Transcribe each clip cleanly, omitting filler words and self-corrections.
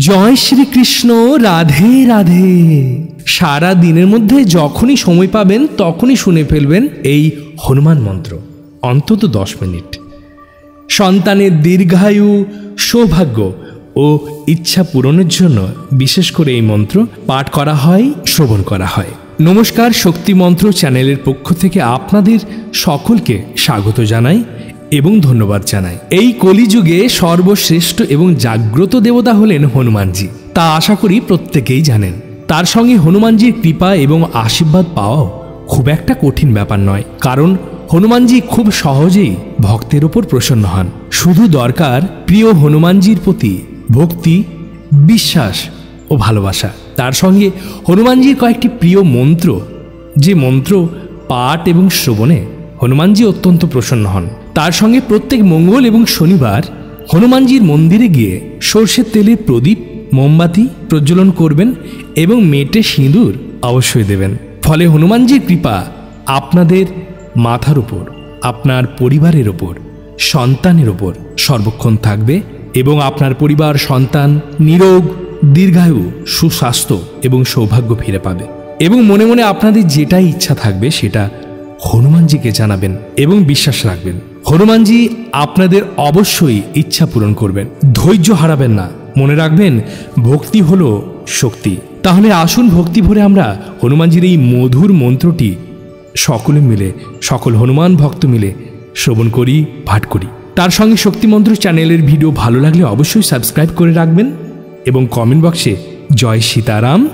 জয় শ্রীকৃষ্ণ। রাধে রাধে। সারা দিনের মধ্যে যখনই সময় পাবেন তখনই শুনে ফেলবেন এই হনুমান মন্ত্র, অন্তত 10 মিনিট। সন্তানের দীর্ঘায়ু, সৌভাগ্য ও ইচ্ছা পূরণের জন্য বিশেষ করে এই মন্ত্র পাঠ করা হয়, শ্রবণ করা হয়। নমস্কার, শক্তি মন্ত্র চ্যানেলের পক্ষ থেকে আপনাদের সকলকে স্বাগত জানাই এবং ধন্যবাদ জানাই। এই কলিযুগে সর্বশ্রেষ্ঠ এবং জাগ্রত দেবতা হলেন হনুমানজি, তা আশা করি প্রত্যেকেই জানেন। তার সঙ্গে হনুমানজির কৃপা এবং আশীর্বাদ পাওয়াও খুব একটা কঠিন ব্যাপার নয়, কারণ হনুমানজি খুব সহজেই ভক্তের উপর প্রসন্ন হন। শুধু দরকার প্রিয় হনুমানজির প্রতি ভক্তি, বিশ্বাস ও ভালোবাসা। তার সঙ্গে হনুমানজির কয়েকটি প্রিয় মন্ত্র, যে মন্ত্র পাঠ এবং শ্রবণে হনুমানজি অত্যন্ত প্রসন্ন হন। তার সঙ্গে প্রত্যেক মঙ্গল এবং শনিবার হনুমানজির মন্দিরে গিয়ে সর্ষের তেলের প্রদীপ, মোমবাতি প্রজ্বলন করবেন এবং মেটে সিঁদুর অবশ্যই দেবেন। ফলে হনুমানজির কৃপা আপনাদের মাথার উপর, আপনার পরিবারের ওপর, সন্তানের ওপর সর্বক্ষণ থাকবে এবং আপনার পরিবার, সন্তান নিরোগ, দীর্ঘায়ু, সুস্বাস্থ্য এবং সৌভাগ্য ফিরে পাবে। এবং মনে মনে আপনাদের যেটাই ইচ্ছা থাকবে সেটা হনুমানজিকে জানাবেন এবং বিশ্বাস রাখবেন। হনুমানজি আপনাদের অবশ্যই ইচ্ছা পূরণ করবেন। ধৈর্য হারাবেন না। মনে রাখবেন, ভক্তি হলো শক্তি। তাহলে আসুন ভক্তি ভরে আমরা হনুমানজির এই মধুর মন্ত্রটি সকলে মিলে, সকল হনুমান ভক্ত মিলে শ্রবণ করি, পাঠ করি। তার সঙ্গে শক্তিমন্ত্র চ্যানেলের ভিডিও ভালো লাগলে অবশ্যই সাবস্ক্রাইব করে রাখবেন এবং কমেন্ট বক্সে জয় সীতারাম,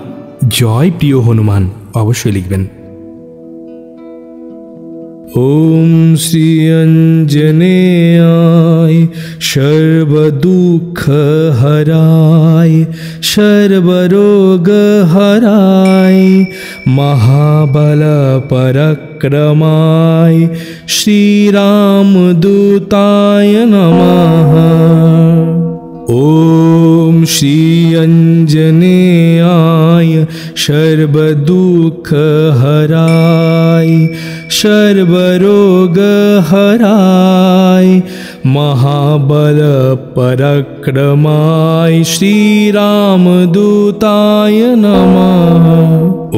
জয় প্রিয় হনুমান অবশ্যই লিখবেন। ओम श्री अंजनेयाय सर्वदुःख हराय सर्वरोग हराय महाबल पराक्रमाय श्री रामदूताय नमः। ओम श्री अंजनेयाय सर्वदुःख हराय सर्वरोग हराय महाबल पराक्रमाय श्री रामदूताय नमः।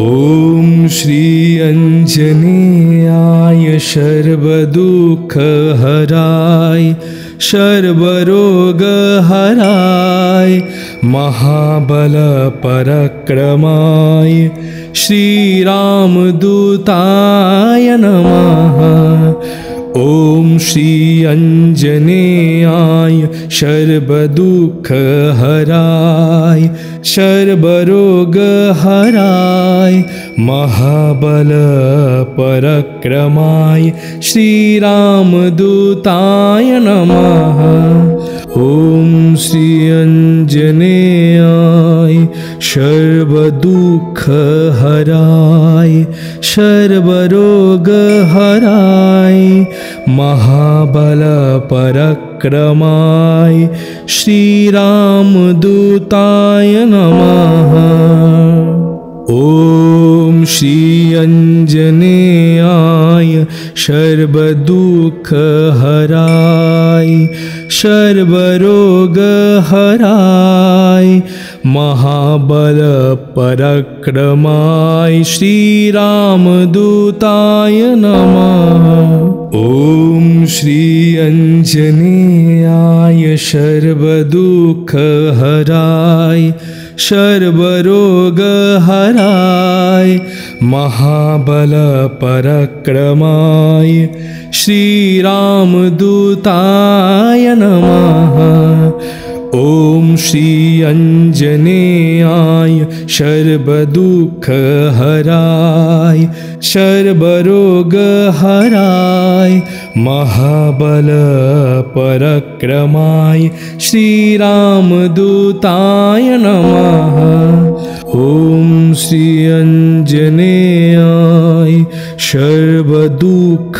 ओम श्री अंजनेयाय सर्वदुःख हराय सर्वरोग हराय महाबल पराक्रमाय श्री रामदूताय नमः। ओम श्री अंजनेयाय सर्वदुःख हराय सर्वरोग हराय महाबल पराक्रमाय श्री रामदूताय नमः। ओम श्री अंजनेयाय सर्वदुःख हराय सर्वरोग हराय महाबल पराक्रमाय श्री रामदूताय नमः। ओम श्री अंजनेयाय सर्वदुःख हराय सर्वरोग हराय महाबल पराक्रमाय श्री रामदूताय नमः। ओम श्री अंजनेयाय सर्वदुःख हराय सर्वरोग हराय महाबल पराक्रमाय श्री रामदूताय नमः। ओम श्री अंजनेयाय सर्वदुःख हराय सर्वरोग हराय महाबल पराक्रमाय श्री रामदूताय नमः। ओम श्री अंजनेयाय सर्वदुःख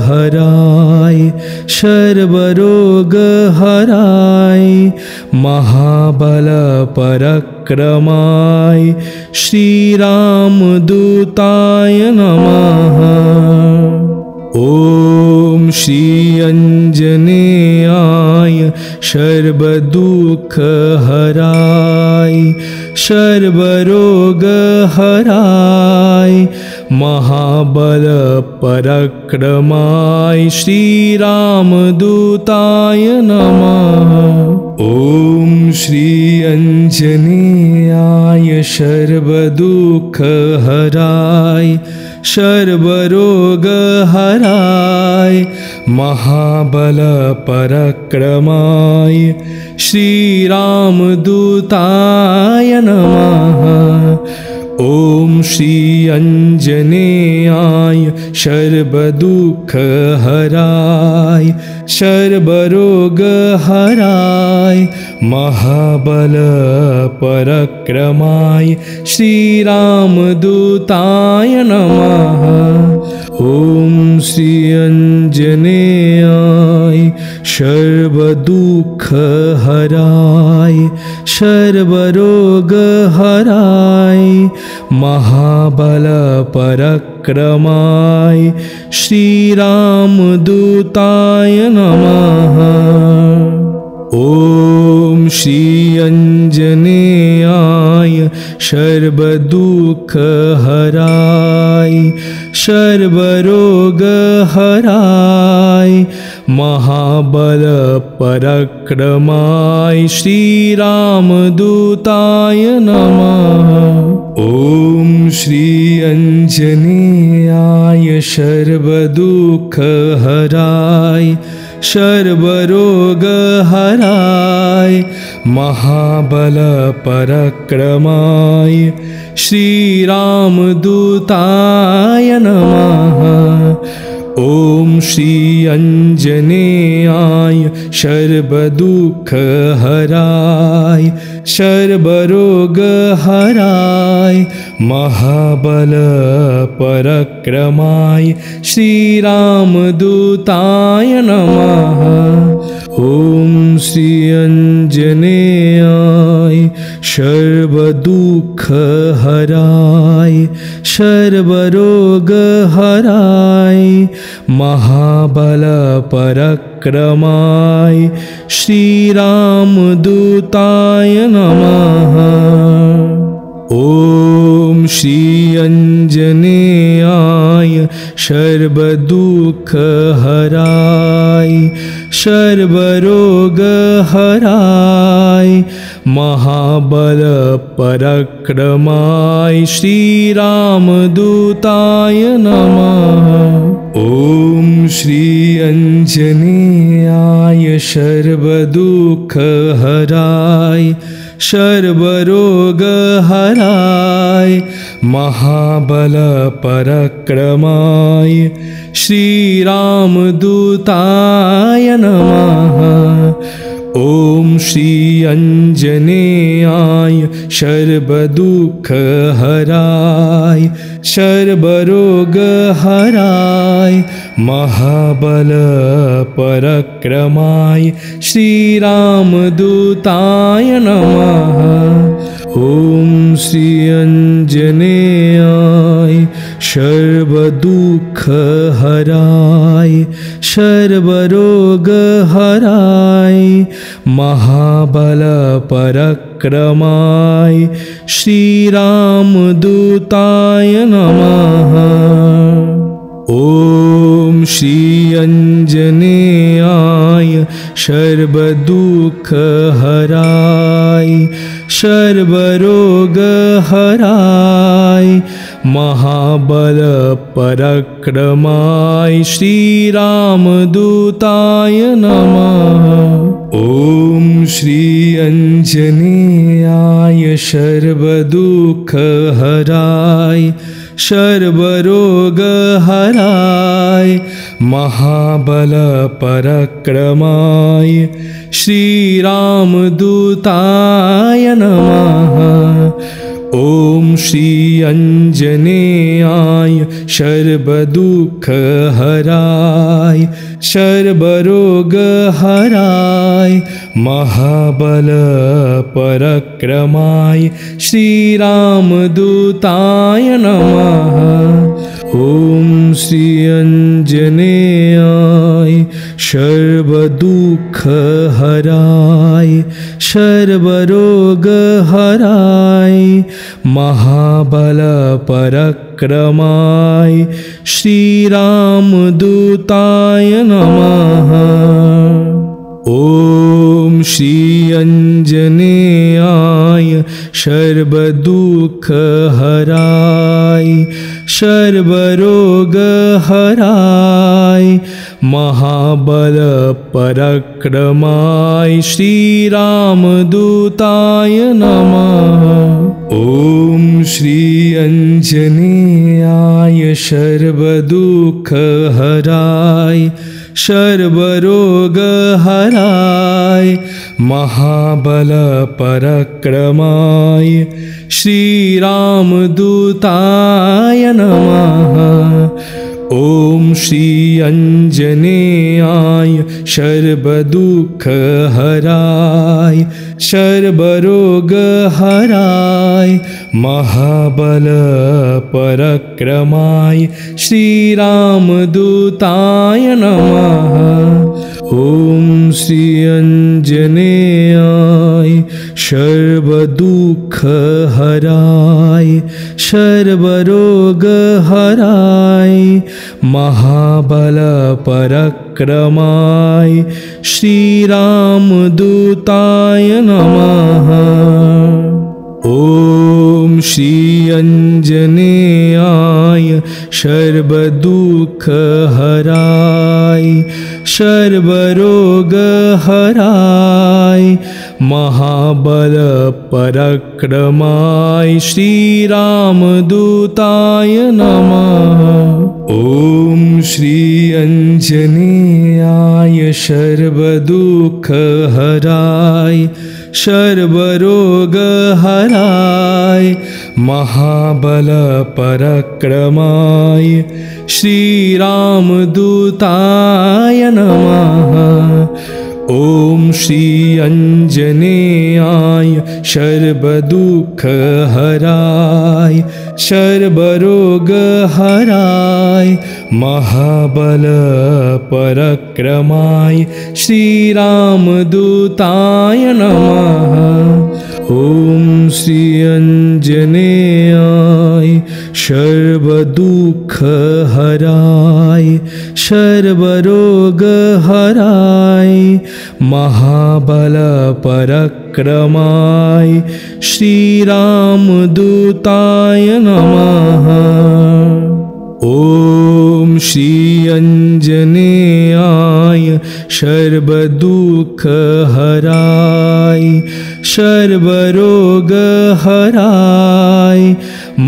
हराय सर्वरोग हराय महाबल पराक्रमाय श्री रामदूताय नमः। ओम श्री अंजनेयाय सर्वदुःखहराय सर्वरोगहराय महाबलपराक्रमाय श्रीरामदूताय नमः। ॐ श्री अंजनेयाय सर्वदुःखहराय सर्वरोगहराय महाबलपराक्रमाय श्रीरामदूताय नमः। ॐ श्री अंजनेयाय सर्वदुःखहराय सर्वरोगहराय महाबलपराक्रमाय श्रीरामदूताय नमः। ॐ श्री अंजनेयाय सर्वदुःखहराय सर्वरोगहराय महाबलपराक्रमाय श्रीरामदूताय नमः। ॐ श्री अंजनेयाय सर्वदुःखहराय सर्वरोगहराय महाबलपराक्रमाय श्रीरामदूताय नमः। ॐ श्री अंजनेयाय सर्वदुःखहराय सर्वरोगहराय महाबलपराक्रमाय श्रीरामदूताय नमः। ॐ श्री अंजनेयाय सर्वदुःखहराय सर्वरोगहराय महाबलपराक्रमाय श्रीरामदूताय नमः। ॐ श्री अंजनेयाय सर्वदुःखहराय सर्वरोगहराय महाबलपराक्रमाय श्रीरामदूताय नमः। ॐ श्री अंजनेयाय सर्वदुःखहराय सर्वरोगहराय महाबलपराक्रमाय श्रीरामदूताय नमः। ॐ श्री अंजनेयाय सर्वदुःखहराय सर्वरोगहराय महाबलपराक्रमाय श्रीरामदूताय नमः। ॐ श्री अंजनेयाय सर्वदुःखहराय सर्वरोगहराय महाबलपराक्रमाय श्रीरामदूताय नमः। ॐ श्री अंजनेयाय सर्वदुःखहराय सर्वरोगहराय महाबलपराक्रमाय श्रीरामदूताय नमः। ॐ श्री अंजनेयाय सर्वदुःखहराय सर्वरोगहराय महाबलपराक्रमाय श्रीरामदूताय नमः। ॐ श्री अंजनेयाय सर्वदुःखहराय सर्वरोगहराय महाबलपराक्रमाय श्रीरामदूताय नमः। ॐ श्री अंजनेयाय सर्वदुःखहराय सर्वरोगहराय महाबलपराक्रमाय श्रीरामदूताय नमः। ॐ श्री अंजनेयाय सर्वदुःखहराय सर्वरोगहराय महाबलपराक्रमाय श्रीरामदूताय नमः। ॐ श्री अंजनेयाय सर्वदुःखहराय सर्वरोगहराय महाबलपराक्रमाय श्रीरामदूताय नमः। ॐ श्री अंजनेयाय सर्वदुःखहराय सर्वरोगहराय महाबलपराक्रमाय श्रीरामदूताय नमः। ॐ श्री अंजनेयाय सर्वदुःखहराय सर्वरोगहराय महाबलपराक्रमाय श्रीरामदूताय नमः। ॐ श्री अंजनेयाय सर्वदुःखहराय सर्वरोगहराय महाबलपराक्रमाय श्रीरामदूताय नमः। ॐ श्री अंजनेयाय सर्वदुःखहराय सर्वरोगहराय महाबलपराक्रमाय श्रीरामदूताय नमः। ॐ श्री अंजनेयाय सर्वदुःखहराय सर्वरोगहराय महाबलपराक्रमाय श्रीरामदूताय नमः। ॐ श्री अंजनेयाय सर्वदुःखहराय सर्वरोगहराय महाबलपराक्रमाय श्रीरामदूताय नमः। ॐ श्री अंजनेयाय सर्वदुःखहराय सर्वरोगहराय महाबलपराक्रमाय श्रीरामदूताय नमः। ॐ श्री अंजनेयाय सर्वदुःखहराय सर्वरोगहराय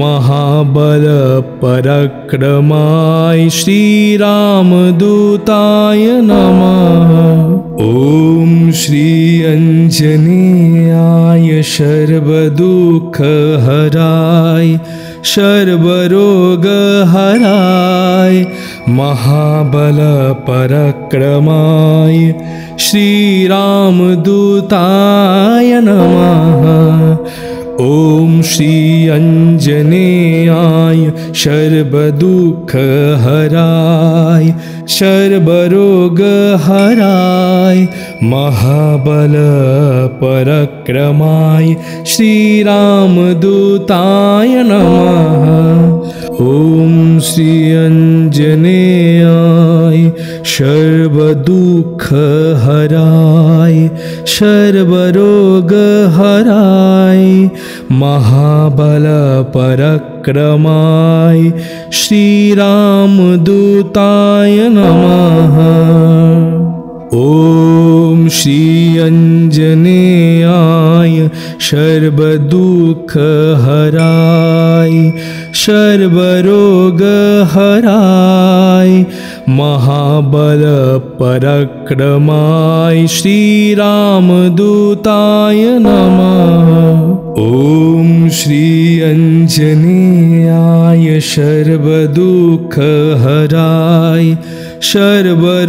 महाबलपराक्रमाय श्रीरामदूताय नमः। ॐ श्री अंजनेयाय सर्वदुःखहराय सर्वरोगहराय महाबलपराक्रमाय श्रीरामदूताय नमः। ॐ श्री अंजनेयाय सर्वदुःखहराय सर्वरोगहराय महाबलपराक्रमाय श्रीरामदूताय नमः। ॐ श्री अंजनेयाय सर्वदुःखहराय सर्वरोगहराय महाबलपराक्रमाय श्रीरामदूताय नमः। ॐ श्री अंजनेयाय सर्वदुःखहराय सर्वरोगहराय महाबलपराक्रमाय श्रीरामदूताय नमः। ॐ श्री अंजनेयाय सर्वदुःखहराय सर्वरोगहराय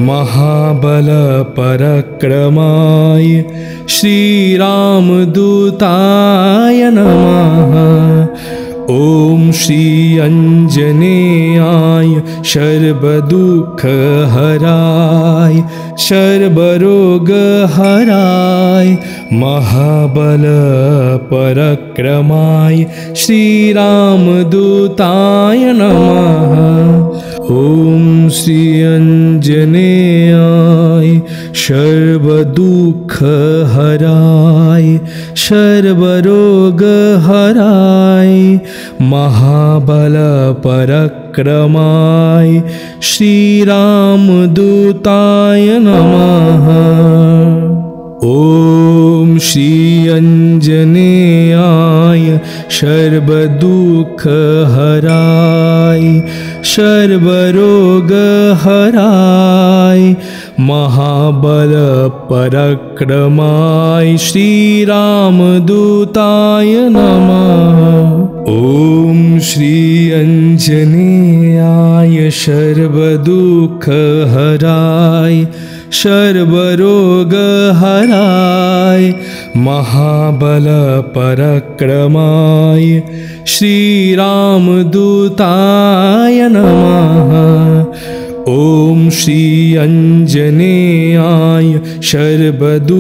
महाबलपराक्रमाय श्रीरामदूताय नमः। ॐ श्री अञ्जनेयाय सर्वदुःखहराय सर्वरोगहराय महाबलपराक्रमाय श्रीरामदूताय नमः। ॐ श्री अञ्जनेयाय सर्वदुःखहराय सर्वरोगहराय महाबलपराक्रमाय श्रीरामदूताय नमः। ॐ श्री अञ्जनेयाय सर्वदुःखहराय सर्वरोगहराय महाबलपराक्रमाय श्रीरामदूताय नमः। ॐ श्री अञ्जनेयाय सर्वदुःखहराय सर्वरोगहराय महाबलपराक्रमाय श्रीरामदूताय नमः। ॐ श्री अञ्जनेयाय सर्वदुःखहराय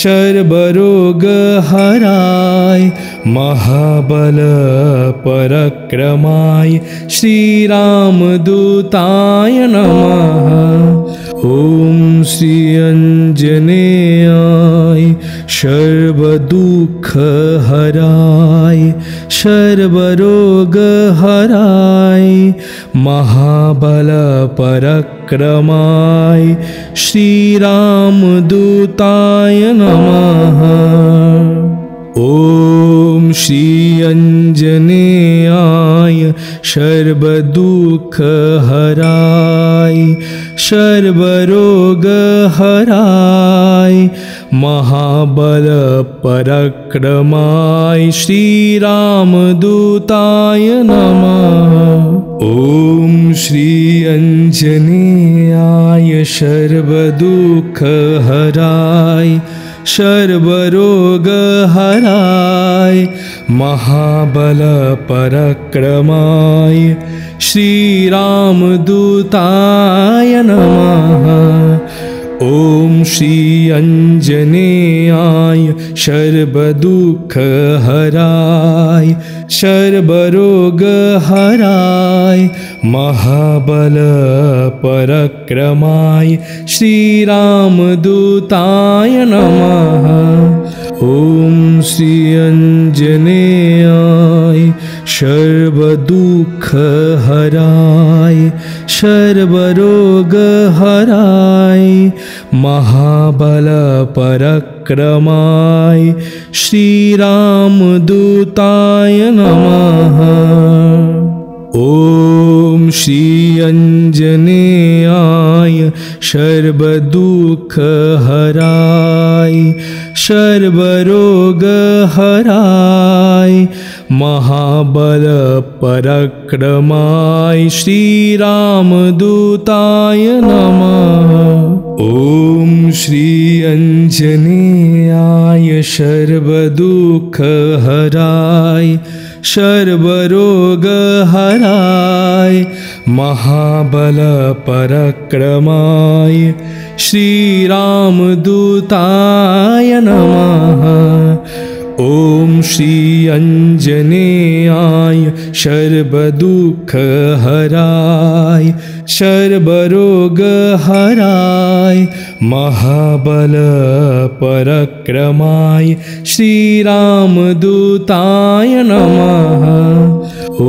सर्वरोगहराय महाबलपराक्रमाय श्रीरामदूताय नमः। ॐ श्री अञ्जनेयाय सर्वदुःखहराय सर्वरोगहराय महाबलपराक्रमाय श्रीरामदूताय नमः। ॐ श्री अञ्जनेयाय सर्वदुःखहराय सर्वरोगहराय महाबलपराक्रमाय श्रीरामदूताय नमः। ॐ श्री अञ्जनेयाय सर्वदुःखहराय सर्वरोगहराय महाबलपराक्रमाय श्रीरामदूताय नमः। ॐ श्री अञ्जनेयाय सर्वदुःखहराय सर्वरोगहराय महाबलपराक्रमाय श्रीरामदूताय नमः। ॐ श्री अञ्जनेयाय सर्वदुःखहराय सर्वरोगहराय महाबलपराक्रमाय श्रीरामदूताय नमः। ॐ श्री अञ्जनेयाय सर्वदुःखहराय सर्वरोगहराय महाबलपराक्रमाय श्रीरामदूताय नमः। ॐ श्री अञ्जनेयाय सर्वदुःखहराय सर्वरोगहराय महाबलपराक्रमाय श्रीरामदूताय नमः। ॐ श्री अञ्जनेयाय सर्वदुःखहराय सर्वरोगहराय महाबलपराक्रमाय श्रीरामदूताय नमः। ॐ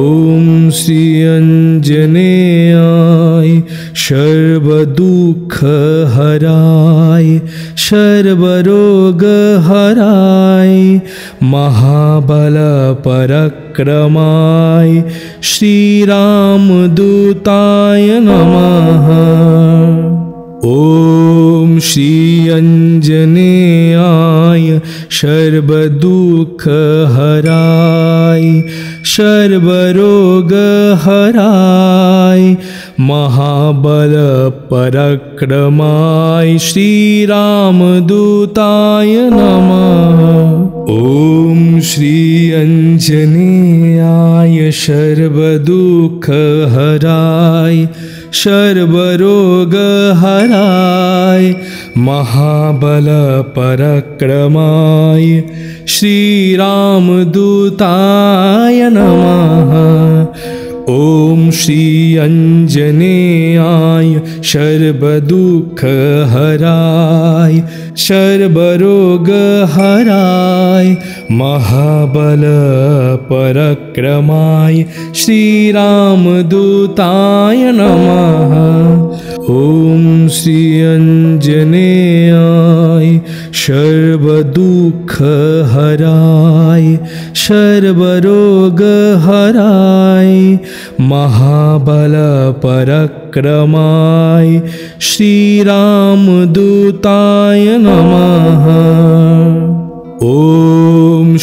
श्री अञ्जनेयाय सर्वदुःखहराय सर्वरोगहराय महाबलपराक्रमाय श्रीरामदूताय नमः। ॐ श्री अञ्जनेयाय सर्वदुःखहराय सर्वरोगहराय महाबलपराक्रमाय श्रीरामदूताय नमः। ॐ श्री आञ्जनेयाय सर्वदुःखहराय सर्वरोगहराय महाबलपराक्रमाय श्रीरामदूताय नमः। ॐ श्री आञ्जनेयाय सर्वदुःखहराय सर्वरोगहराय महाबलपराक्रमाय श्रीरामदूताय नमः। ॐ श्री आञ्जनेयाय सर्वदुःखहराय सर्वरोगहराय महाबलपराक्रमाय श्रीरामदूताय नमः। ॐ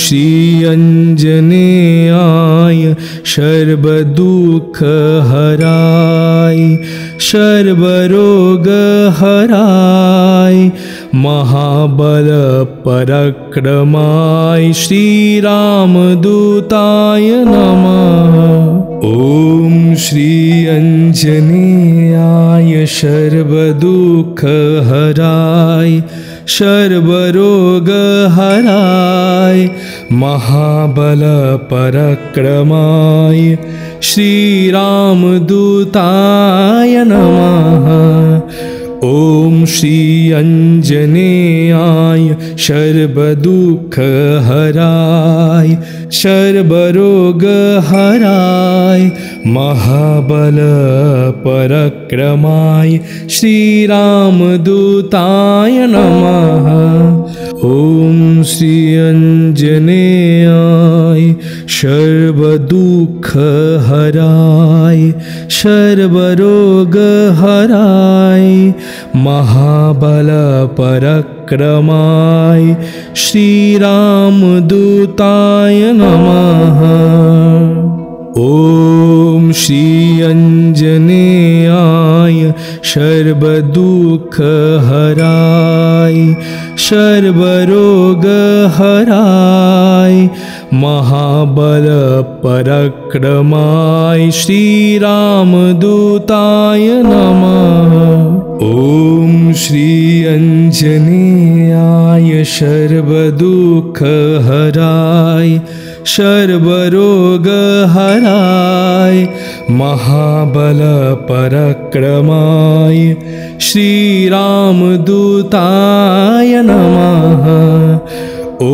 श्री आञ्जनेयाय सर्वदुःखहराय सर्वरोगहराय महाबलपराक्रमाय श्रीरामदूताय नमः। ॐ श्री आञ्जनेयाय सर्वदुःखहराय सर्वरोगहराय महाबलपराक्रमाय श्रीरामदूताय नमः। ॐ श्री आञ्जनेयाय सर्वदुःखहराय सर्वरोगहराय महाबलपराक्रमाय श्रीरामदूताय नमः। ॐ श्री आञ्जनेयाय सर्वदुःखहराय सर्वरोगहराय महाबलपराक्रमाय श्रीरामदूताय नमः। ॐ श्री आञ्जनेयाय सर्वदुःखहराय सर्वरोगहराय महाबलपराक्रमाय श्रीरामदूताय नमः। ॐ श्री आञ्जनेयाय सर्वदुःखहराय सर्वरोगहराय महाबलपराक्रमाय श्रीरामदूताय नमः। ॐ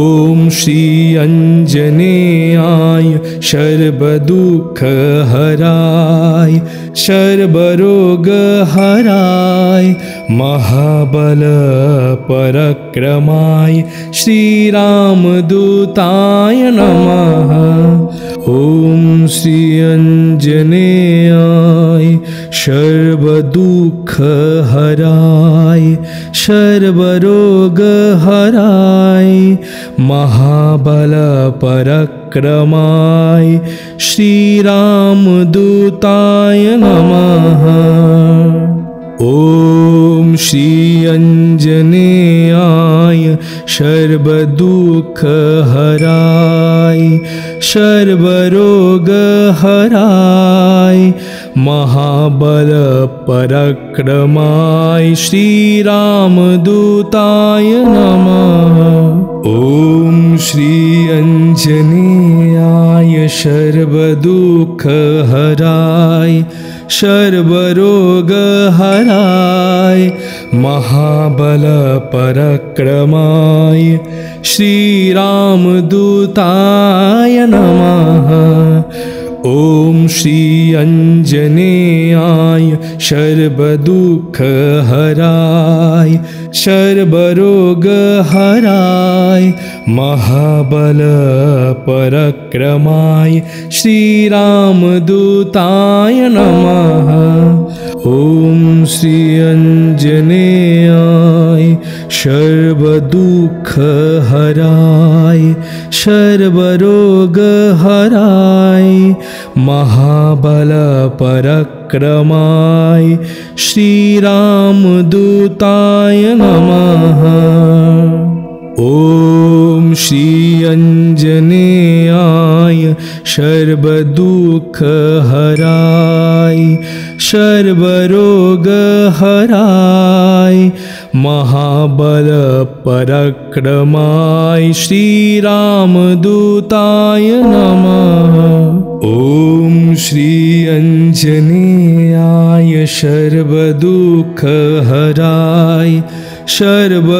श्री आञ्जनेयाय सर्वदुःखहराय सर्वरोगहराय महाबलपराक्रमाय श्रीरामदूताय नमः। ॐ श्री आञ्जनेयाय सर्वदुःखहराय सर्वरोगहराय महाबलपराक्रमाय श्रीरामदूताय नमः। ॐ श्री आञ्जनेयाय सर्वदुःखहराय सर्वरोगहराय महाबलपराक्रमाय श्रीरामदूताय नमः। ॐ श्री आञ्जनेयाय सर्वदुःखहराय सर्वरोगहराय महाबलपराक्रमाय श्रीरामदूताय नमः। ॐ श्री आञ्जनेयाय सर्वदुःखहराय सर्वरोगहराय महाबलपराक्रमाय श्रीरामदूताय नमः। ॐ श्री आञ्जनेयाय सर्वदुःखहराय सर्वरोगहराय महाबलपराक्रमाय श्रीरामदूताय नमः। ॐ श्री आञ्जनेयाय सर्वदुःखहराय सर्वरोगहराय महाबलपराक्रमाय श्रीरामदूताय नमः। ॐ श्री आञ्जनेयाय सर्वदुःखहराय सर्वरोगहराय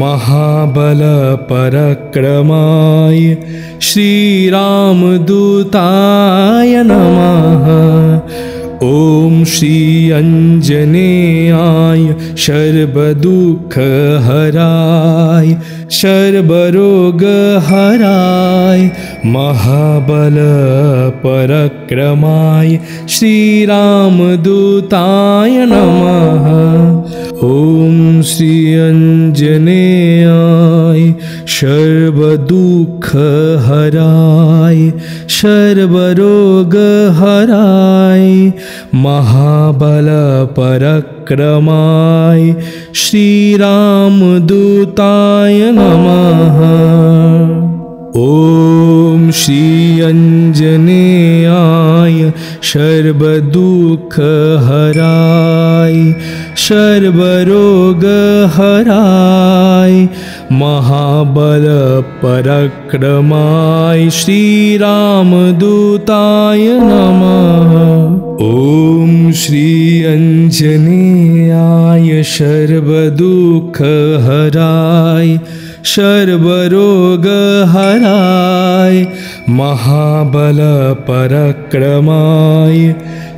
महाबलपराक्रमाय श्रीरामदूताय नमः। ॐ श्री आञ्जनेयाय सर्वदुःखहराय सर्वरोगहराय महाबलपराक्रमाय श्रीरामदूताय नमः। ॐ श्री आञ्जनेयाय सर्वदुःखहराय सर्वरोगहराय महाबलपराक्रमाय श्रीरामदूताय नमः। ॐ श्री आञ्जनेयाय सर्वदुःखहराय सर्वरोगहराय महाबलपराक्रमाय श्रीरामदूताय नमः। ॐ श्री आञ्जनेयाय सर्वदुःखहराय सर्वरोगहराय महाबलपराक्रमाय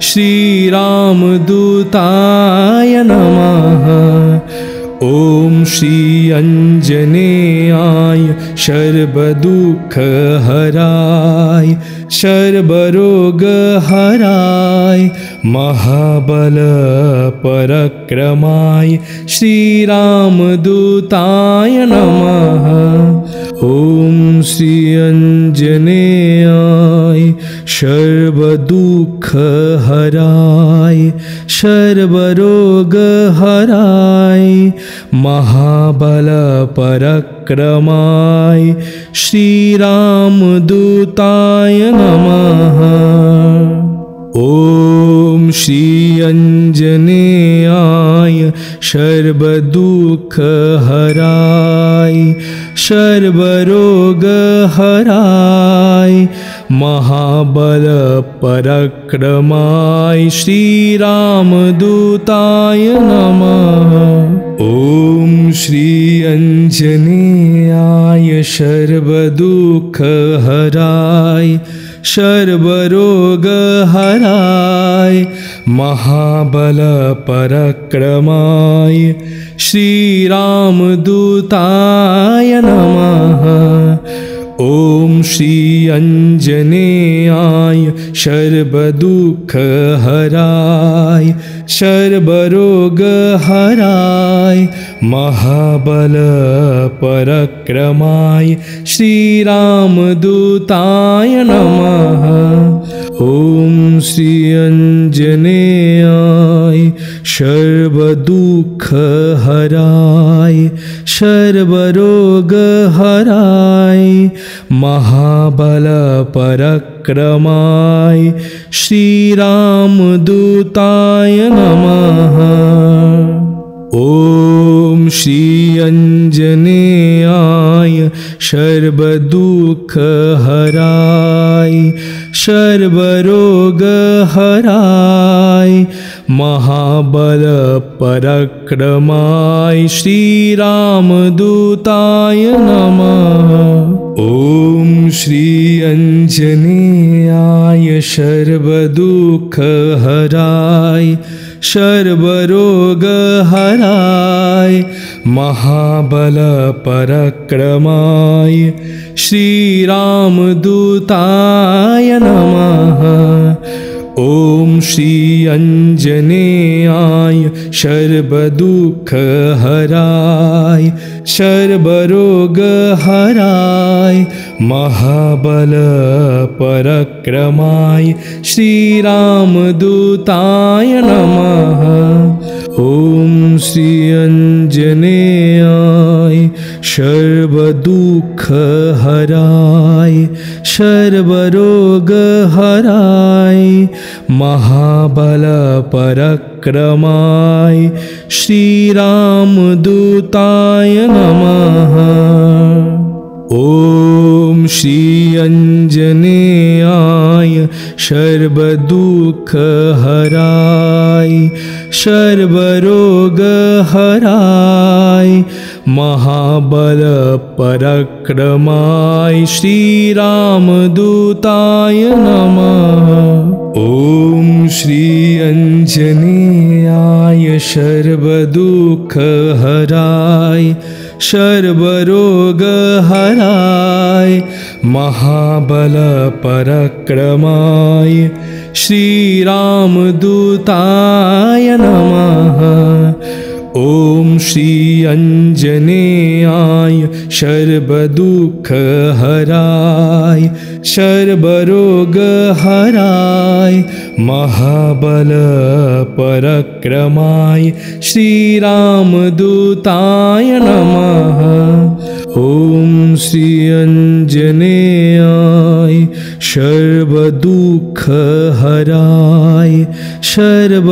श्रीरामदूताय नमः। ॐ श्री आञ्जनेयाय सर्वदुःखहराय सर्वरोगहराय महाबलपराक्रमाय श्रीरामदूताय नमः। ॐ श्री आञ्जनेयाय सर्वदुःखहराय सर्वरोगहराय महाबलपराक्रमाय श्रीरामदूताय नमः। ॐ श्री आञ्जनेयाय सर्वदुःखहराय सर्वरोगहराय महाबलपराक्रमाय श्रीरामदूताय नमः। ॐ श्री आञ्जनेयाय सर्वदुःखहराय सर्वरोगहराय महाबलपराक्रमाय श्रीरामदूताय नमः। ॐ श्री आञ्जनेयाय सर्वदुःखहराय सर्वरोगहराय महाबलपराक्रमाय श्रीरामदूताय नमः। ॐ श्री आञ्जनेयाय सर्वदुःखहराय सर्वरोगहराय महाबलपराक्रमाय श्रीरामदूताय नमः। ॐ श्री आञ्जनेयाय सर्वदुःखहराय सर्वरोगहराय महाबलपराक्रमाय श्रीरामदूताय नमः। ॐ श्री आञ्जनेयाय सर्वदुःखहराय सर्वरोगहराय महाबलपराक्रमाय श्रीरामदूताय नमः। ॐ श्री अञ्जनेयाय सर्वदुःखहराय सर्वरोगहराय महाबलपराक्रमाय श्रीरामदूताय नमः। ॐ श्री अञ्जनेयाय सर्वदुःखहराय सर्वरोगहराय महाबलपराक्रमाय श्रीरामदूताय नमः। ॐ श्री अञ्जनेयाय सर्वदुःखहराय सर्वरोगहराय महाबलपराक्रमाय श्रीरामदूताय नमः। ॐ श्री अञ्जनेयाय सर्वदुःखहराय सर्वरोगहराय महाबलपराक्रमाय श्रीरामदूताय नमः। ॐ श्री अञ्जनेयाय सर्वदुःखहराय सर्वरोगहराय महाबलपराक्रमाय श्रीरामदूताय नमः। ॐ श्री अञ्जनेयाय सर्वदुःखहराय सर्वरोगहराय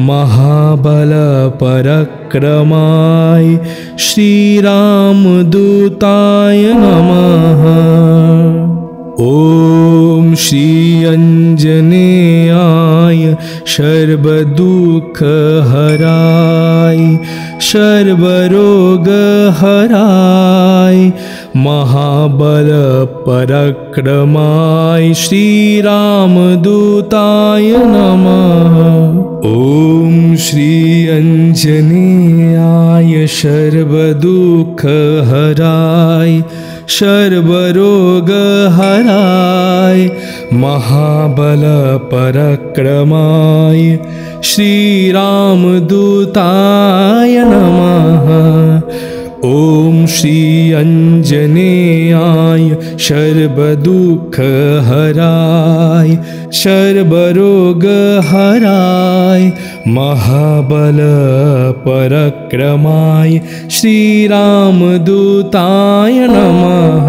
महाबलपराक्रमाय श्रीरामदूताय नमः। ॐ श्री अञ्जनेयाय सर्वदुःखहराय सर्वरोगहराय महाबलपराक्रमाय श्रीरामदूताय नमः। ॐ श्री अञ्जनेयाय सर्वदुःखहराय सर्वरोगहराय महाबलपराक्रमाय श्रीरामदूताय नमः। ॐ श्री अञ्जनेयाय सर्वदुःखहराय सर्वरोगहराय महाबलपराक्रमाय श्रीरामदूताय नमः।